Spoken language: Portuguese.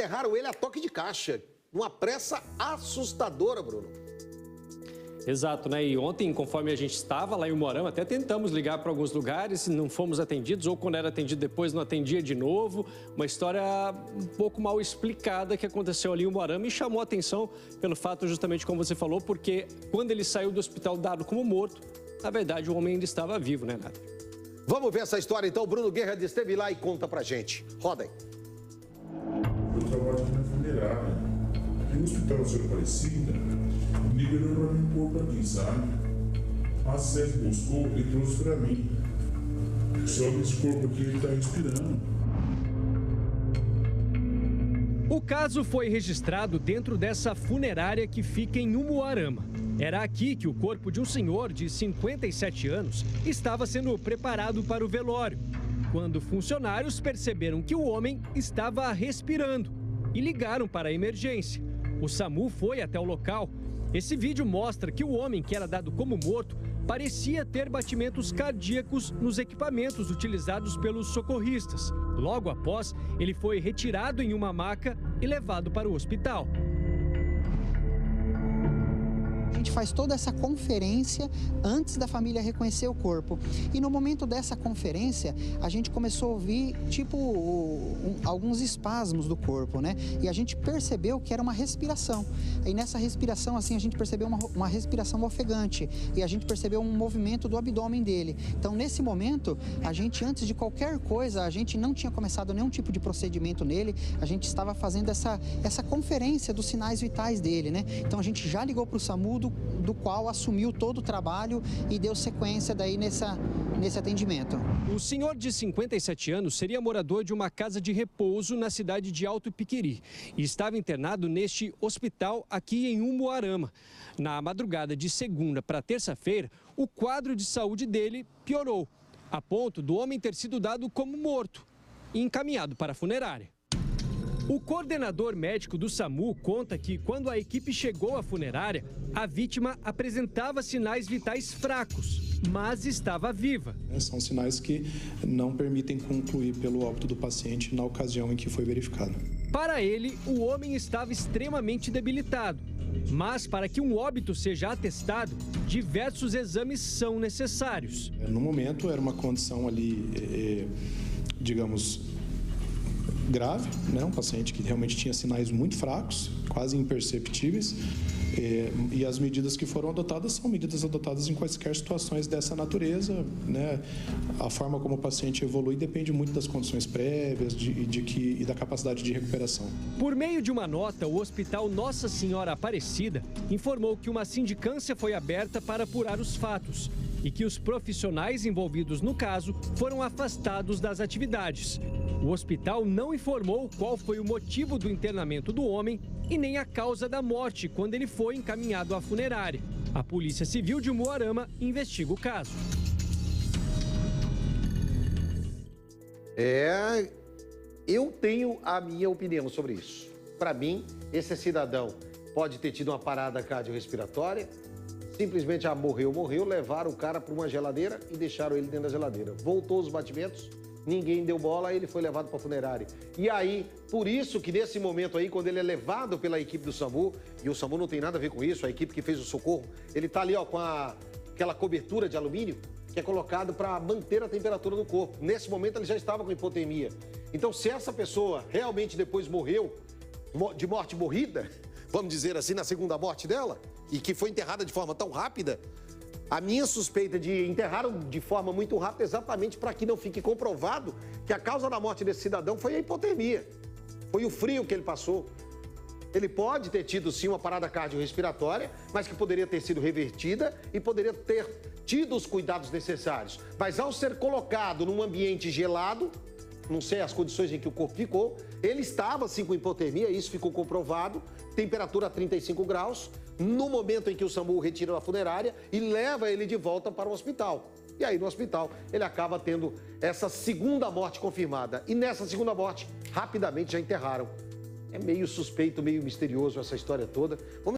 enterraram ele a toque de caixa. Uma pressa assustadora, Bruno. Exato, né? E ontem, conforme a gente estava lá em Umuarama, até tentamos ligar para alguns lugares, não fomos atendidos, ou quando era atendido depois não atendia de novo. Uma história um pouco mal explicada que aconteceu ali em Umuarama e chamou a atenção pelo fato, justamente como você falou, porque quando ele saiu do hospital dado como morto, na verdade o homem ainda estava vivo, né, Nath? Vamos ver essa história então. Bruno Guerra esteve lá e conta pra gente. Roda aí. Eu trabalho na funerária. E o Hospital de Aparecida liberou um corpo aqui, sabe? A César buscou e trouxe pra mim. Só que esse corpo aqui ele tá respirando. O caso foi registrado dentro dessa funerária que fica em Umuarama. Era aqui que o corpo de um senhor de 57 anos estava sendo preparado para o velório, quando funcionários perceberam que o homem estava respirando e ligaram para a emergência. O SAMU foi até o local. Esse vídeo mostra que o homem, que era dado como morto, parecia ter batimentos cardíacos nos equipamentos utilizados pelos socorristas. Logo após, ele foi retirado em uma maca e levado para o hospital. A gente faz toda essa conferência antes da família reconhecer o corpo. E no momento dessa conferência, a gente começou a ouvir, alguns espasmos do corpo, né? E a gente percebeu que era uma respiração. E nessa respiração, assim, a gente percebeu uma respiração ofegante. E a gente percebeu um movimento do abdômen dele. Então, nesse momento, a gente, antes de qualquer coisa, a gente não tinha começado nenhum tipo de procedimento nele. A gente estava fazendo essa conferência dos sinais vitais dele, né? Então, a gente já ligou para o SAMU, do qual assumiu todo o trabalho e deu sequência daí nesse atendimento. O senhor de 57 anos seria morador de uma casa de repouso na cidade de Alto Piqueri e estava internado neste hospital aqui em Umuarama. Na madrugada de segunda para terça-feira, o quadro de saúde dele piorou, a ponto do homem ter sido dado como morto e encaminhado para a funerária. O coordenador médico do SAMU conta que, quando a equipe chegou à funerária, a vítima apresentava sinais vitais fracos, mas estava viva. São sinais que não permitem concluir pelo óbito do paciente na ocasião em que foi verificado. Para ele, o homem estava extremamente debilitado, mas para que um óbito seja atestado, diversos exames são necessários. No momento, era uma condição ali, digamos, grave, né? Um paciente que realmente tinha sinais muito fracos, quase imperceptíveis, e as medidas que foram adotadas são medidas adotadas em quaisquer situações dessa natureza, né? A forma como o paciente evolui depende muito das condições prévias e da capacidade de recuperação. Por meio de uma nota, o Hospital Nossa Senhora Aparecida informou que uma sindicância foi aberta para apurar os fatos e que os profissionais envolvidos no caso foram afastados das atividades. O hospital não informou qual foi o motivo do internamento do homem e nem a causa da morte quando ele foi encaminhado à funerária. A Polícia Civil de Umuarama investiga o caso. Eu tenho a minha opinião sobre isso. Para mim, esse cidadão pode ter tido uma parada cardiorrespiratória, simplesmente morreu, levaram o cara para uma geladeira e deixaram ele dentro da geladeira. Voltou os batimentos, ninguém deu bola, ele foi levado para a funerária. E aí, por isso que nesse momento aí, quando ele é levado pela equipe do SAMU, e o SAMU não tem nada a ver com isso, a equipe que fez o socorro, ele tá ali, ó, com aquela cobertura de alumínio que é colocado para manter a temperatura do corpo. Nesse momento ele já estava com hipotermia. Então, se essa pessoa realmente depois morreu de morte morrida, vamos dizer assim, na segunda morte dela, e que foi enterrada de forma tão rápida, a minha suspeita de enterraram de forma muito rápida exatamente para que não fique comprovado que a causa da morte desse cidadão foi a hipotermia, foi o frio que ele passou. Ele pode ter tido sim uma parada cardiorrespiratória, mas que poderia ter sido revertida e poderia ter tido os cuidados necessários. Mas ao ser colocado num ambiente gelado, não sei as condições em que o corpo ficou, ele estava sim com hipotermia, isso ficou comprovado, temperatura a 35 graus, no momento em que o SAMU retira da funerária e leva ele de volta para o hospital. E aí no hospital ele acaba tendo essa segunda morte confirmada. E nessa segunda morte, rapidamente já enterraram. É meio suspeito, meio misterioso essa história toda.